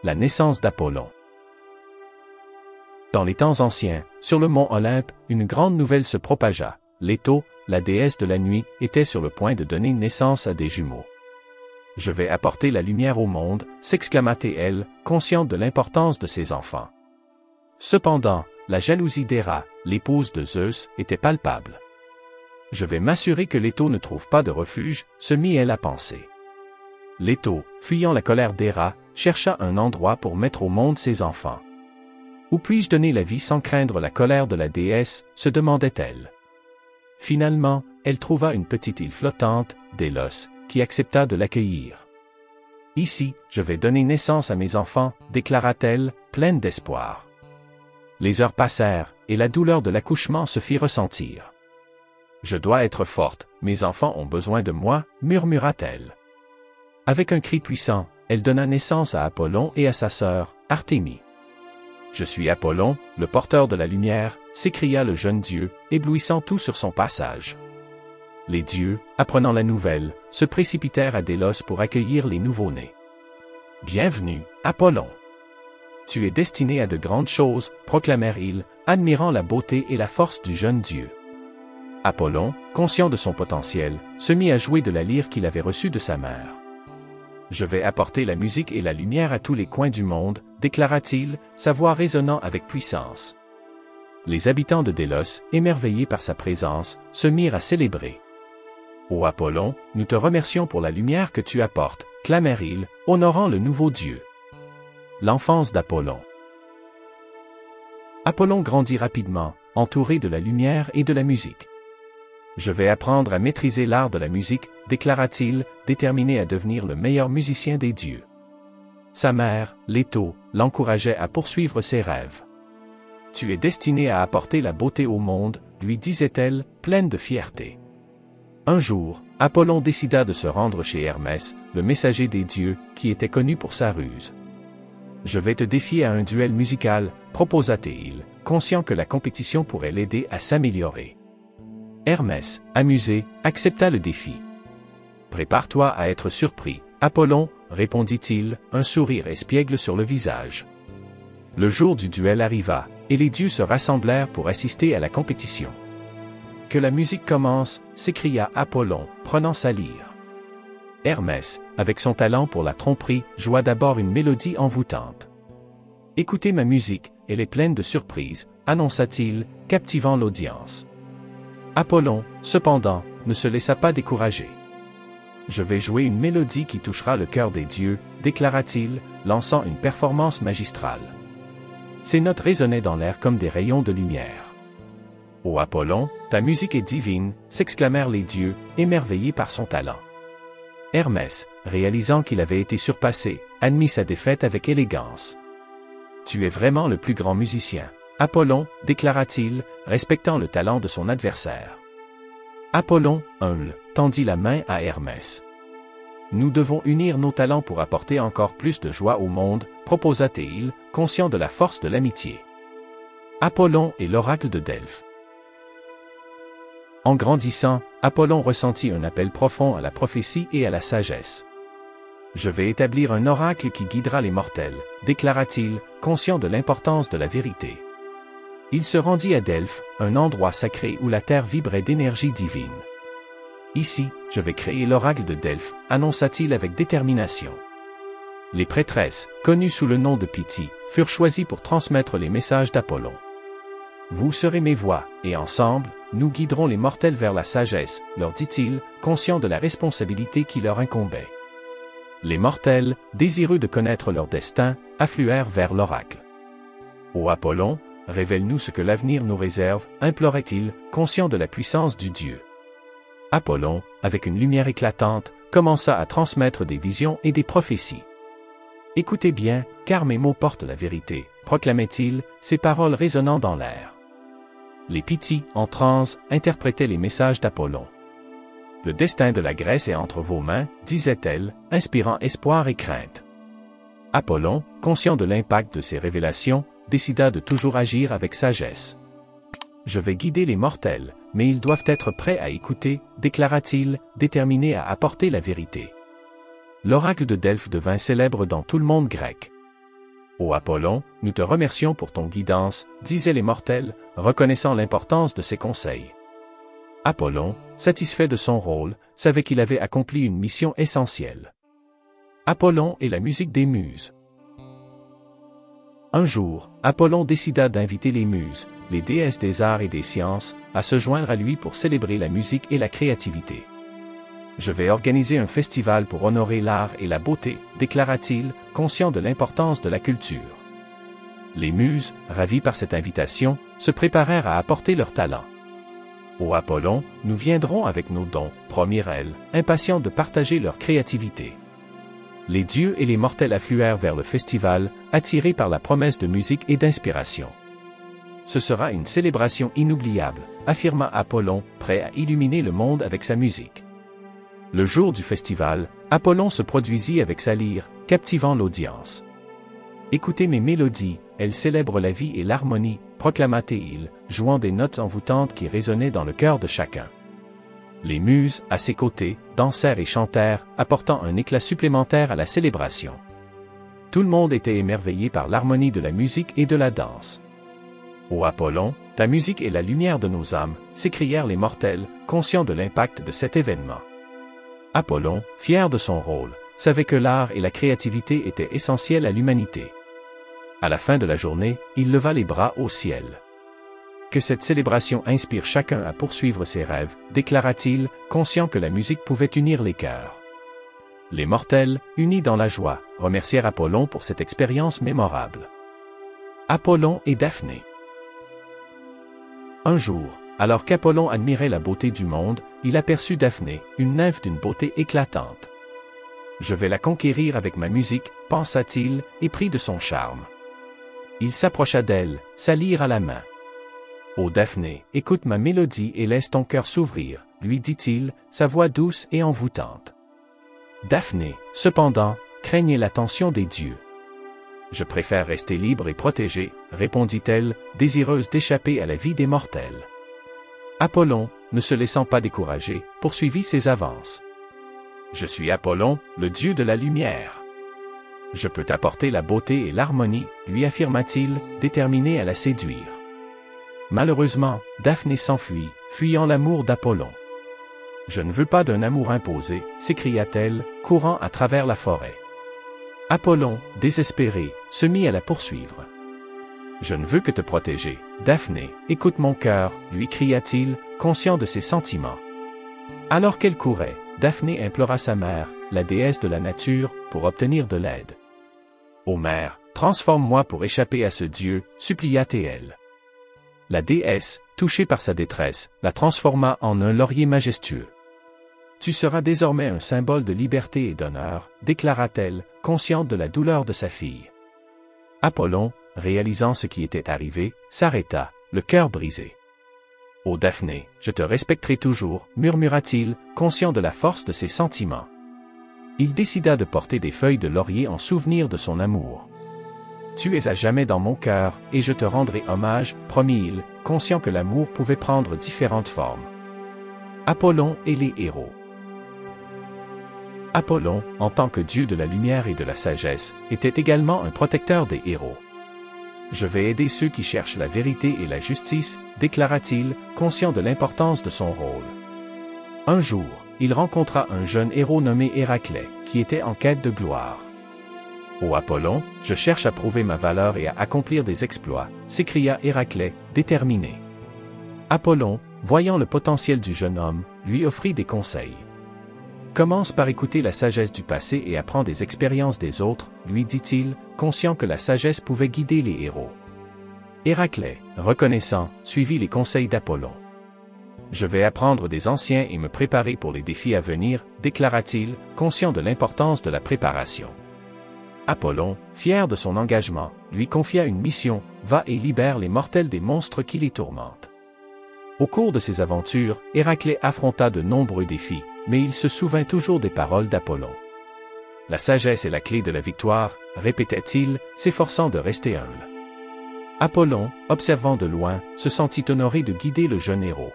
la naissance d'Apollon. Dans les temps anciens, sur le mont Olympe, une grande nouvelle se propagea. Léto, la déesse de la nuit, était sur le point de donner naissance à des jumeaux. « Je vais apporter la lumière au monde », s'exclama-t-elle, consciente de l'importance de ses enfants. Cependant, la jalousie d'Héra, l'épouse de Zeus, était palpable. « Je vais m'assurer que Léto ne trouve pas de refuge », se mit-elle à penser. Léto, fuyant la colère d'Héra, chercha un endroit pour mettre au monde ses enfants. « Où puis-je donner la vie sans craindre la colère de la déesse ?» se demandait-elle. Finalement, elle trouva une petite île flottante, Délos, qui accepta de l'accueillir. « Ici, je vais donner naissance à mes enfants », déclara-t-elle, pleine d'espoir. Les heures passèrent, et la douleur de l'accouchement se fit ressentir. « Je dois être forte, mes enfants ont besoin de moi », murmura-t-elle. Avec un cri puissant, elle donna naissance à Apollon et à sa sœur, Artémie. « Je suis Apollon, le porteur de la lumière », s'écria le jeune dieu, éblouissant tout sur son passage. Les dieux, apprenant la nouvelle, se précipitèrent à Délos pour accueillir les nouveau-nés. « Bienvenue, Apollon. Tu es destiné à de grandes choses », proclamèrent-ils, admirant la beauté et la force du jeune dieu. Apollon, conscient de son potentiel, se mit à jouer de la lyre qu'il avait reçue de sa mère. « Je vais apporter la musique et la lumière à tous les coins du monde », déclara-t-il, sa voix résonnant avec puissance. Les habitants de Délos, émerveillés par sa présence, se mirent à célébrer. « Ô Apollon, nous te remercions pour la lumière que tu apportes », clamèrent-ils, honorant le nouveau dieu. L'enfance d'Apollon. Apollon grandit rapidement, entouré de la lumière et de la musique. « Je vais apprendre à maîtriser l'art de la musique », déclara-t-il, déterminé à devenir le meilleur musicien des dieux. Sa mère, Léto, l'encourageait à poursuivre ses rêves. « Tu es destiné à apporter la beauté au monde », lui disait-elle, pleine de fierté. Un jour, Apollon décida de se rendre chez Hermès, le messager des dieux, qui était connu pour sa ruse. « Je vais te défier à un duel musical », proposa-t-il, conscient que la compétition pourrait l'aider à s'améliorer. Hermès, amusé, accepta le défi. « Prépare-toi à être surpris, Apollon », répondit-il, un sourire espiègle sur le visage. Le jour du duel arriva, et les dieux se rassemblèrent pour assister à la compétition. « Que la musique commence », s'écria Apollon, prenant sa lyre. Hermès, avec son talent pour la tromperie, joua d'abord une mélodie envoûtante. « Écoutez ma musique, elle est pleine de surprises », annonça-t-il, captivant l'audience. Apollon, cependant, ne se laissa pas décourager. « Je vais jouer une mélodie qui touchera le cœur des dieux », déclara-t-il, lançant une performance magistrale. Ses notes résonnaient dans l'air comme des rayons de lumière. « Ô Apollon, ta musique est divine », s'exclamèrent les dieux, émerveillés par son talent. Hermès, réalisant qu'il avait été surpassé, admit sa défaite avec élégance. « Tu es vraiment le plus grand musicien, Apollon », déclara-t-il, respectant le talent de son adversaire. Apollon, humble, tendit la main à Hermès. « Nous devons unir nos talents pour apporter encore plus de joie au monde », proposa-t-il, conscient de la force de l'amitié. Apollon et l'oracle de Delphes. En grandissant, Apollon ressentit un appel profond à la prophétie et à la sagesse. « Je vais établir un oracle qui guidera les mortels », déclara-t-il, conscient de l'importance de la vérité. Il se rendit à Delphes, un endroit sacré où la terre vibrait d'énergie divine. « Ici, je vais créer l'oracle de Delphes », annonça-t-il avec détermination. Les prêtresses, connues sous le nom de Pythie, furent choisies pour transmettre les messages d'Apollon. « Vous serez mes voix, et ensemble, nous guiderons les mortels vers la sagesse », leur dit-il, conscient de la responsabilité qui leur incombait. Les mortels, désireux de connaître leur destin, affluèrent vers l'oracle. « Ô Apollon, révèle-nous ce que l'avenir nous réserve », implorait-il, conscient de la puissance du dieu. Apollon, avec une lumière éclatante, commença à transmettre des visions et des prophéties. « Écoutez bien, car mes mots portent la vérité », proclamait-il, ses paroles résonnant dans l'air. Les Pythies, en transe, interprétaient les messages d'Apollon. « Le destin de la Grèce est entre vos mains », disait-elle, inspirant espoir et crainte. Apollon, conscient de l'impact de ces révélations, décida de toujours agir avec sagesse. « Je vais guider les mortels, mais ils doivent être prêts à écouter », déclara-t-il, déterminé à apporter la vérité. L'oracle de Delphes devint célèbre dans tout le monde grec. Ô Apollon, nous te remercions pour ton guidance, disaient les mortels, reconnaissant l'importance de ses conseils. Apollon, satisfait de son rôle, savait qu'il avait accompli une mission essentielle. Apollon et la musique des muses. Un jour, Apollon décida d'inviter les muses, les déesses des arts et des sciences, à se joindre à lui pour célébrer la musique et la créativité. « Je vais organiser un festival pour honorer l'art et la beauté », déclara-t-il, conscient de l'importance de la culture. Les muses, ravies par cette invitation, se préparèrent à apporter leur talent. « Ô Apollon, nous viendrons avec nos dons », promirent-elles, impatientes de partager leur créativité. Les dieux et les mortels affluèrent vers le festival, attirés par la promesse de musique et d'inspiration. « Ce sera une célébration inoubliable », affirma Apollon, prêt à illuminer le monde avec sa musique. Le jour du festival, Apollon se produisit avec sa lyre, captivant l'audience. « Écoutez mes mélodies, elles célèbrent la vie et l'harmonie », proclama-t-il, jouant des notes envoûtantes qui résonnaient dans le cœur de chacun. Les muses, à ses côtés, dansèrent et chantèrent, apportant un éclat supplémentaire à la célébration. Tout le monde était émerveillé par l'harmonie de la musique et de la danse. « Ô Apollon, ta musique est la lumière de nos âmes », s'écrièrent les mortels, conscients de l'impact de cet événement. Apollon, fier de son rôle, savait que l'art et la créativité étaient essentiels à l'humanité. À la fin de la journée, il leva les bras au ciel. « Que cette célébration inspire chacun à poursuivre ses rêves », déclara-t-il, conscient que la musique pouvait unir les cœurs. Les mortels, unis dans la joie, remercièrent Apollon pour cette expérience mémorable. Apollon et Daphné. Un jour, alors qu'Apollon admirait la beauté du monde, il aperçut Daphné, une nymphe d'une beauté éclatante. « Je vais la conquérir avec ma musique », pensa-t-il, épris de son charme. Il s'approcha d'elle, sa lyre à la main. « Ô Daphné, écoute ma mélodie et laisse ton cœur s'ouvrir », lui dit-il, sa voix douce et envoûtante. Daphné, cependant, craignait l'attention des dieux. « Je préfère rester libre et protégée », répondit-elle, désireuse d'échapper à la vie des mortels. Apollon, ne se laissant pas décourager, poursuivit ses avances. « Je suis Apollon, le dieu de la lumière. Je peux t'apporter la beauté et l'harmonie », lui affirma-t-il, déterminé à la séduire. Malheureusement, Daphné s'enfuit, fuyant l'amour d'Apollon. « Je ne veux pas d'un amour imposé », s'écria-t-elle, courant à travers la forêt. Apollon, désespéré, se mit à la poursuivre. « Je ne veux que te protéger, Daphné, écoute mon cœur », lui cria-t-il, conscient de ses sentiments. Alors qu'elle courait, Daphné implora sa mère, la déesse de la nature, pour obtenir de l'aide. « Ô mère, transforme-moi pour échapper à ce dieu », supplia-t-elle. La déesse, touchée par sa détresse, la transforma en un laurier majestueux. « Tu seras désormais un symbole de liberté et d'honneur », déclara-t-elle, consciente de la douleur de sa fille. Apollon, réalisant ce qui était arrivé, s'arrêta, le cœur brisé. « Ô Daphné, je te respecterai toujours », murmura-t-il, conscient de la force de ses sentiments. Il décida de porter des feuilles de laurier en souvenir de son amour. « Tu es à jamais dans mon cœur, et je te rendrai hommage », promit-il, conscient que l'amour pouvait prendre différentes formes. Apollon et les héros. Apollon, en tant que dieu de la lumière et de la sagesse, était également un protecteur des héros. « Je vais aider ceux qui cherchent la vérité et la justice », déclara-t-il, conscient de l'importance de son rôle. Un jour, il rencontra un jeune héros nommé Héraclès, qui était en quête de gloire. « Ô Apollon, je cherche à prouver ma valeur et à accomplir des exploits », s'écria Héraclès, déterminé. Apollon, voyant le potentiel du jeune homme, lui offrit des conseils. « Commence par écouter la sagesse du passé et apprends des expériences des autres », lui dit-il, conscient que la sagesse pouvait guider les héros. Héraclès, reconnaissant, suivit les conseils d'Apollon. « Je vais apprendre des anciens et me préparer pour les défis à venir », déclara-t-il, conscient de l'importance de la préparation. Apollon, fier de son engagement, lui confia une mission, va et libère les mortels des monstres qui les tourmentent. Au cours de ses aventures, Héraclès affronta de nombreux défis, mais il se souvint toujours des paroles d'Apollon. La sagesse est la clé de la victoire, répétait-il, s'efforçant de rester humble. Apollon, observant de loin, se sentit honoré de guider le jeune héros.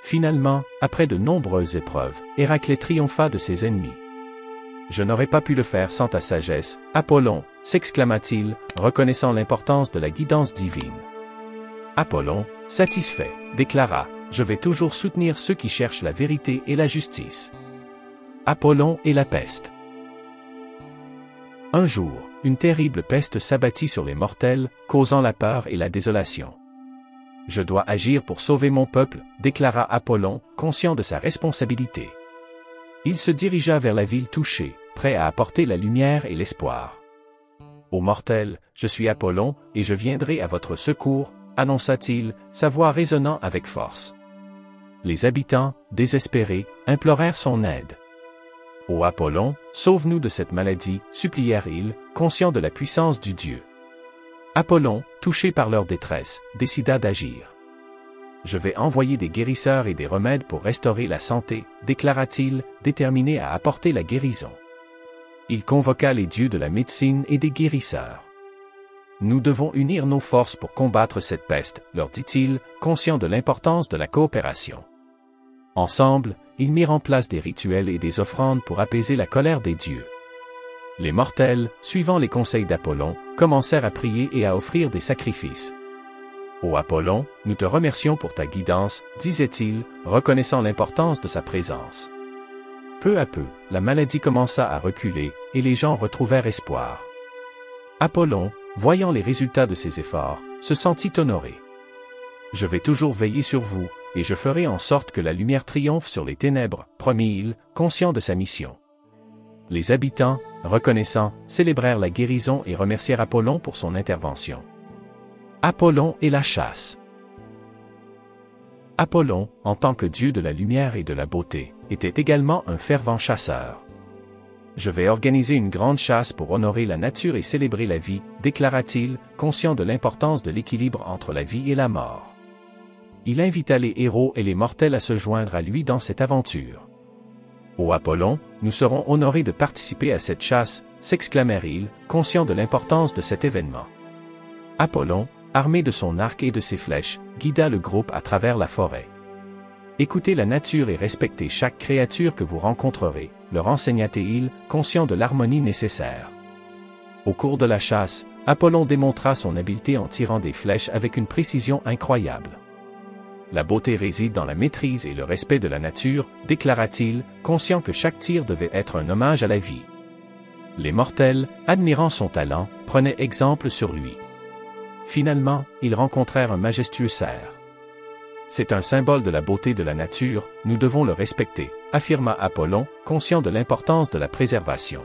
Finalement, après de nombreuses épreuves, Héraclès triompha de ses ennemis. Je n'aurais pas pu le faire sans ta sagesse, Apollon, s'exclama-t-il, reconnaissant l'importance de la guidance divine. Apollon, satisfait, déclara, je vais toujours soutenir ceux qui cherchent la vérité et la justice. Apollon et la peste. Un jour, une terrible peste s'abattit sur les mortels, causant la peur et la désolation. Je dois agir pour sauver mon peuple, déclara Apollon, conscient de sa responsabilité. Il se dirigea vers la ville touchée, prêt à apporter la lumière et l'espoir. Ô mortels, je suis Apollon, et je viendrai à votre secours, annonça-t-il, sa voix résonnant avec force. Les habitants, désespérés, implorèrent son aide. Ô Apollon, sauve-nous de cette maladie, supplièrent-ils, conscients de la puissance du Dieu. Apollon, touché par leur détresse, décida d'agir. Je vais envoyer des guérisseurs et des remèdes pour restaurer la santé, déclara-t-il, déterminé à apporter la guérison. Il convoqua les dieux de la médecine et des guérisseurs. Nous devons unir nos forces pour combattre cette peste, leur dit-il, conscient de l'importance de la coopération. Ensemble, ils mirent en place des rituels et des offrandes pour apaiser la colère des dieux. Les mortels, suivant les conseils d'Apollon, commencèrent à prier et à offrir des sacrifices. Ô Apollon, nous te remercions pour ta guidance, disait-il, reconnaissant l'importance de sa présence. Peu à peu, la maladie commença à reculer, et les gens retrouvèrent espoir. Apollon, voyant les résultats de ses efforts, se sentit honoré. Je vais toujours veiller sur vous, et je ferai en sorte que la lumière triomphe sur les ténèbres, promit-il, conscient de sa mission. Les habitants, reconnaissants, célébrèrent la guérison et remercièrent Apollon pour son intervention. Apollon et la chasse. Apollon, en tant que dieu de la lumière et de la beauté, était également un fervent chasseur. Je vais organiser une grande chasse pour honorer la nature et célébrer la vie, déclara-t-il, conscient de l'importance de l'équilibre entre la vie et la mort. Il invita les héros et les mortels à se joindre à lui dans cette aventure. Ô Apollon, nous serons honorés de participer à cette chasse, s'exclamèrent-ils, conscients de l'importance de cet événement. Apollon, armé de son arc et de ses flèches, guida le groupe à travers la forêt. Écoutez la nature et respectez chaque créature que vous rencontrerez, leur enseigna-t-il, conscient de l'harmonie nécessaire. Au cours de la chasse, Apollon démontra son habileté en tirant des flèches avec une précision incroyable. La beauté réside dans la maîtrise et le respect de la nature, déclara-t-il, conscient que chaque tir devait être un hommage à la vie. Les mortels, admirant son talent, prenaient exemple sur lui. Finalement, ils rencontrèrent un majestueux cerf. C'est un symbole de la beauté de la nature, nous devons le respecter, affirma Apollon, conscient de l'importance de la préservation.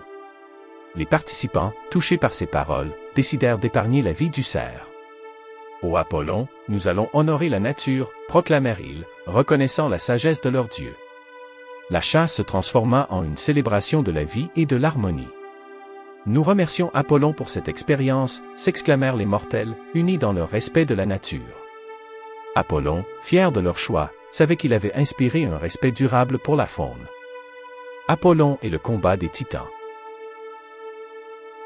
Les participants, touchés par ces paroles, décidèrent d'épargner la vie du cerf. Ô Apollon, nous allons honorer la nature, proclamèrent-ils, reconnaissant la sagesse de leur Dieu. La chasse se transforma en une célébration de la vie et de l'harmonie. Nous remercions Apollon pour cette expérience, s'exclamèrent les mortels, unis dans leur respect de la nature. Apollon, fier de leur choix, savait qu'il avait inspiré un respect durable pour la faune. Apollon et le combat des titans.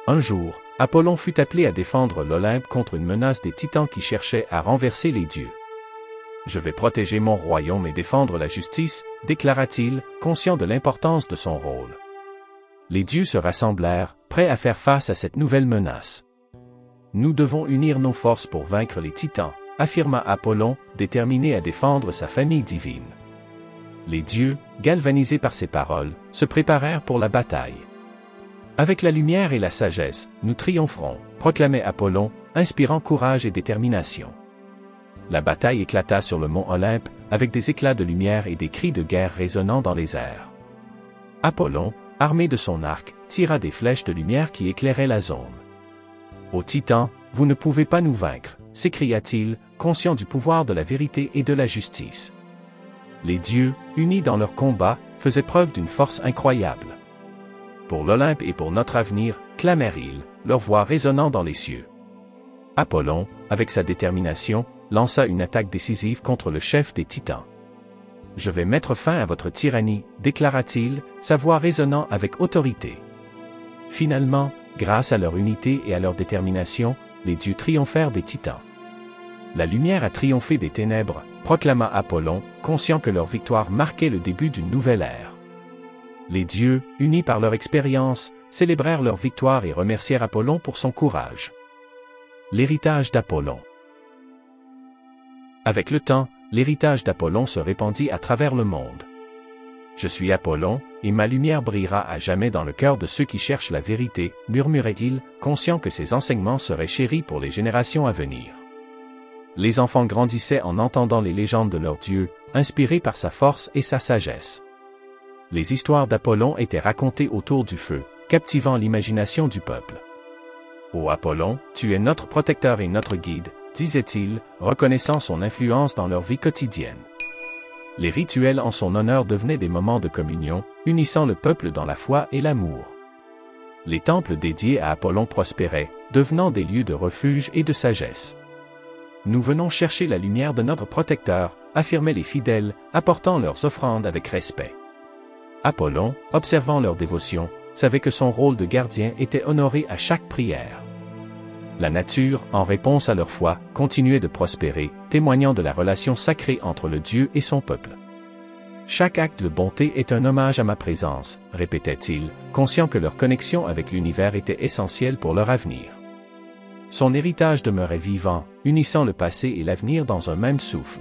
Un jour, Apollon fut appelé à défendre l'Olympe contre une menace des titans qui cherchaient à renverser les dieux. Je vais protéger mon royaume et défendre la justice, déclara-t-il, conscient de l'importance de son rôle. Les dieux se rassemblèrent, prêts à faire face à cette nouvelle menace. Nous devons unir nos forces pour vaincre les titans, affirma Apollon, déterminé à défendre sa famille divine. Les dieux, galvanisés par ces paroles, se préparèrent pour la bataille. Avec la lumière et la sagesse, nous triompherons, proclamait Apollon, inspirant courage et détermination. La bataille éclata sur le mont Olympe, avec des éclats de lumière et des cris de guerre résonnant dans les airs. Apollon, armé de son arc, tira des flèches de lumière qui éclairaient la zone. Ô Titans, vous ne pouvez pas nous vaincre, s'écria-t-il, conscient du pouvoir de la vérité et de la justice. Les dieux, unis dans leur combat, faisaient preuve d'une force incroyable. Pour l'Olympe et pour notre avenir, clamèrent-ils, leur voix résonnant dans les cieux. Apollon, avec sa détermination, lança une attaque décisive contre le chef des Titans. « Je vais mettre fin à votre tyrannie, déclara-t-il, sa voix résonnant avec autorité. » Finalement, grâce à leur unité et à leur détermination, les dieux triomphèrent des Titans. La lumière a triomphé des ténèbres, proclama Apollon, conscient que leur victoire marquait le début d'une nouvelle ère. Les dieux, unis par leur expérience, célébrèrent leur victoire et remercièrent Apollon pour son courage. L'héritage d'Apollon. Avec le temps, l'héritage d'Apollon se répandit à travers le monde. Je suis Apollon, et ma lumière brillera à jamais dans le cœur de ceux qui cherchent la vérité, murmurait-il, conscient que ses enseignements seraient chéris pour les générations à venir. Les enfants grandissaient en entendant les légendes de leur Dieu, inspirés par sa force et sa sagesse. Les histoires d'Apollon étaient racontées autour du feu, captivant l'imagination du peuple. « Ô Apollon, tu es notre protecteur et notre guide », disait-il, reconnaissant son influence dans leur vie quotidienne. Les rituels en son honneur devenaient des moments de communion, unissant le peuple dans la foi et l'amour. Les temples dédiés à Apollon prospéraient, devenant des lieux de refuge et de sagesse. « Nous venons chercher la lumière de notre protecteur », affirmaient les fidèles, apportant leurs offrandes avec respect. Apollon, observant leur dévotion, savait que son rôle de gardien était honoré à chaque prière. La nature, en réponse à leur foi, continuait de prospérer, témoignant de la relation sacrée entre le Dieu et son peuple. « Chaque acte de bonté est un hommage à ma présence », répétait-il, conscient que leur connexion avec l'univers était essentielle pour leur avenir. Son héritage demeurait vivant, unissant le passé et l'avenir dans un même souffle.